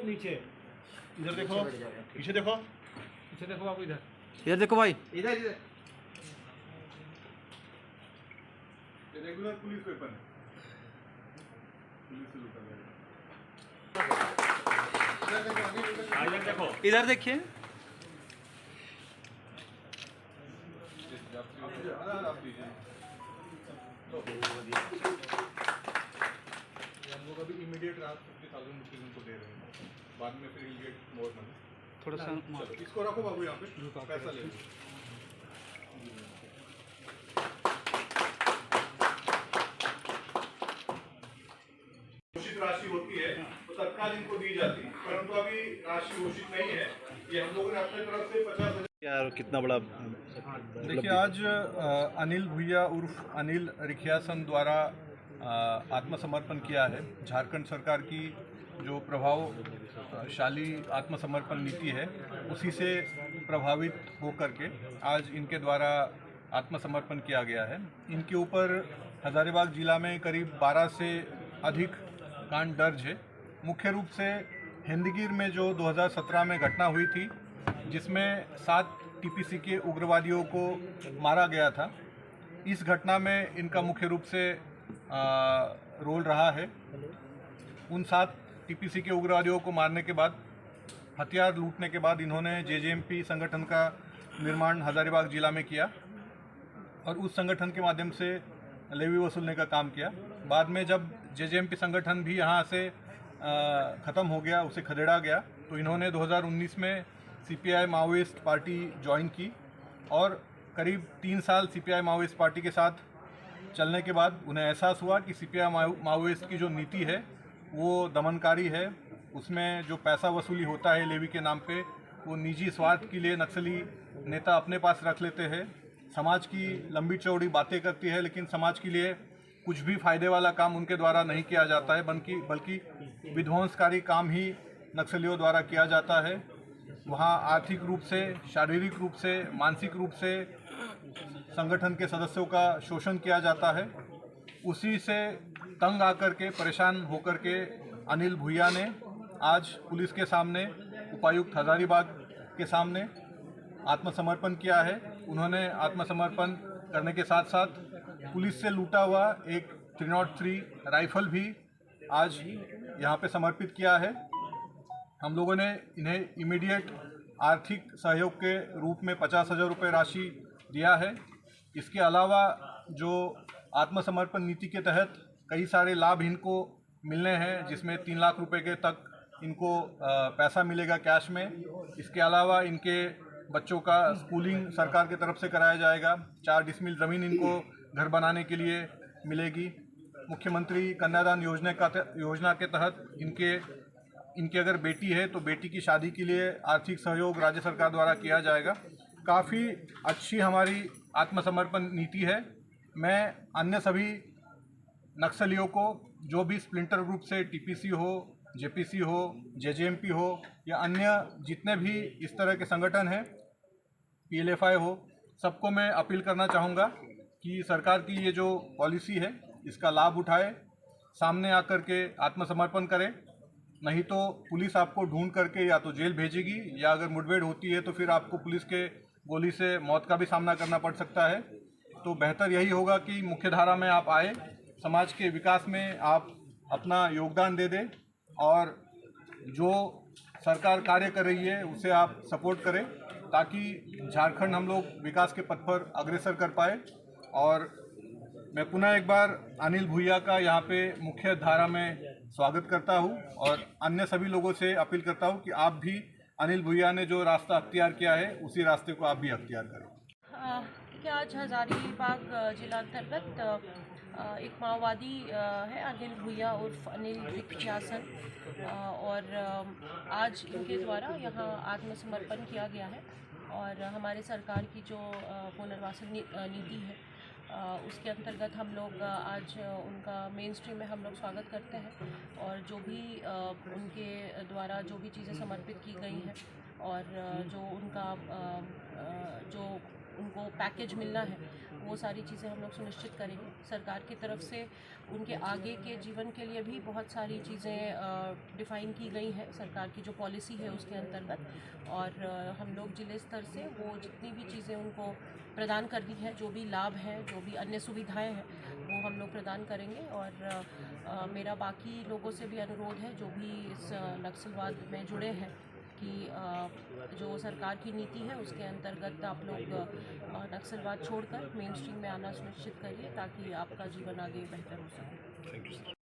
नीचे इधर देखो, पीछे देखो, पीछे देखो बाबू, इधर देखो भाई, इधर इधर। ये रेगुलर पुलिस वेपन है, पुलिस से लूटा गया। इधर देखो, इधर देखिए। हम लोग अभी इमीडिएट रात 50,000 रुपीज़ उनको दे रहे हैं, बाद में फिर गेट मोर मनी। थोड़ा सा इसको रखो बाबू, यहाँ पे पैसा ले लो। घोषित राशि होती है तो तत्काल इनको दी जाती है, परंतु अभी राशि घोषित नहीं है। ये हम लोगों ने अपने तरफ से 50,000। यार कितना बड़ा। देखिए, आज अनिल भुइया उर्फ अनिल रिखियासन द्वारा आत्मसमर्पण किया है। झारखंड सरकार की जो प्रभावशाली आत्मसमर्पण नीति है उसी से प्रभावित होकर के आज इनके द्वारा आत्मसमर्पण किया गया है। इनके ऊपर हजारीबाग जिला में करीब 12 से अधिक कांड दर्ज है। मुख्य रूप से हिंदगीर में जो 2017 में घटना हुई थी, जिसमें 7 टीपीसी के उग्रवादियों को मारा गया था, इस घटना में इनका मुख्य रूप से रोल रहा है। उन 7 टीपीसी के उग्रवादियों को मारने के बाद, हथियार लूटने के बाद इन्होंने जेजेएमपी संगठन का निर्माण हजारीबाग जिला में किया और उस संगठन के माध्यम से लेवी वसूलने का काम किया। बाद में जब जेजेएमपी संगठन भी यहाँ से ख़त्म हो गया, उसे खदेड़ा गया, तो इन्होंने 2019 में सीपीआई माओइस्ट पार्टी ज्वाइन की और करीब 3 साल सीपीआई माओइस्ट पार्टी के साथ चलने के बाद उन्हें एहसास हुआ कि सीपीआई माओइस्ट की जो नीति है वो दमनकारी है। उसमें जो पैसा वसूली होता है लेवी के नाम पे, वो निजी स्वार्थ के लिए नक्सली नेता अपने पास रख लेते हैं। समाज की लंबी चौड़ी बातें करती है, लेकिन समाज के लिए कुछ भी फायदे वाला काम उनके द्वारा नहीं किया जाता है, बल्कि विध्वंसकारी काम ही नक्सलियों द्वारा किया जाता है। वहाँ आर्थिक रूप से, शारीरिक रूप से, मानसिक रूप से संगठन के सदस्यों का शोषण किया जाता है। उसी से तंग आकर के, परेशान होकर के अनिल भुइया ने आज पुलिस के सामने, उपायुक्त हजारीबाग के सामने आत्मसमर्पण किया है। उन्होंने आत्मसमर्पण करने के साथ साथ पुलिस से लूटा हुआ एक 303 राइफल भी आज यहाँ पे समर्पित किया है। हम लोगों ने इन्हें इमीडिएट आर्थिक सहयोग के रूप में 50,000 रुपये राशि दिया है। इसके अलावा जो आत्मसमर्पण नीति के तहत कई सारे लाभ इनको मिलने हैं, जिसमें 3 लाख रुपए के तक इनको पैसा मिलेगा कैश में। इसके अलावा इनके बच्चों का स्कूलिंग सरकार की तरफ से कराया जाएगा। 4 डिसमिल ज़मीन इनको घर बनाने के लिए मिलेगी। मुख्यमंत्री कन्यादान योजना के तहत इनकी अगर बेटी है तो बेटी की शादी के लिए आर्थिक सहयोग राज्य सरकार द्वारा किया जाएगा। काफ़ी अच्छी हमारी आत्मसमर्पण नीति है। मैं अन्य सभी नक्सलियों को, जो भी स्प्लिंटर ग्रुप से टीपीसी हो, जेपीसी हो, जेजेएमपी हो या अन्य जितने भी इस तरह के संगठन हैं, पीएलएफआई हो, सबको मैं अपील करना चाहूँगा कि सरकार की ये जो पॉलिसी है इसका लाभ उठाए, सामने आकर के आत्मसमर्पण करें। नहीं तो पुलिस आपको ढूंढ करके या तो जेल भेजेगी, या अगर मुठभेड़ होती है तो फिर आपको पुलिस के गोली से मौत का भी सामना करना पड़ सकता है। तो बेहतर यही होगा कि मुख्यधारा में आप आए, समाज के विकास में आप अपना योगदान दे दें और जो सरकार कार्य कर रही है उसे आप सपोर्ट करें, ताकि झारखंड हम लोग विकास के पथ पर अग्रसर कर पाए। और मैं पुनः एक बार अनिल भुइया का यहाँ पे मुख्य धारा में स्वागत करता हूँ और अन्य सभी लोगों से अपील करता हूँ कि आप भी अनिल भुइया ने जो रास्ता अख्तियार किया है उसी रास्ते को आप भी अख्तियार करें। क्या आज हजारीबाग जिला अंतर्गत एक माओवादी है अनिल भुइया उर्फ अनिल रिखियासन, और आज इनके द्वारा यहाँ आत्मसमर्पण किया गया है। और हमारे सरकार की जो पुनर्वासन नीति है उसके अंतर्गत हम लोग आज उनका मेन स्ट्रीम में हम लोग स्वागत करते हैं। और जो भी उनके द्वारा जो भी चीज़ें समर्पित की गई हैं और जो उनका जो उनको पैकेज मिलना है वो सारी चीज़ें हम लोग सुनिश्चित करेंगे। सरकार की तरफ से उनके आगे के जीवन के लिए भी बहुत सारी चीज़ें डिफ़ाइन की गई हैं सरकार की जो पॉलिसी है उसके अंतर्गत, और हम लोग जिले स्तर से वो जितनी भी चीज़ें उनको प्रदान करनी है, जो भी लाभ है, जो भी अन्य सुविधाएं हैं, वो हम लोग प्रदान करेंगे। और मेरा बाकी लोगों से भी अनुरोध है जो भी इस नक्सलवाद में जुड़े हैं कि जो सरकार की नीति है उसके अंतर्गत आप लोग नक्सलवाद छोड़कर मेन स्ट्रीम में आना सुनिश्चित करिए ताकि आपका जीवन आगे बेहतर हो सके। Thank you sir.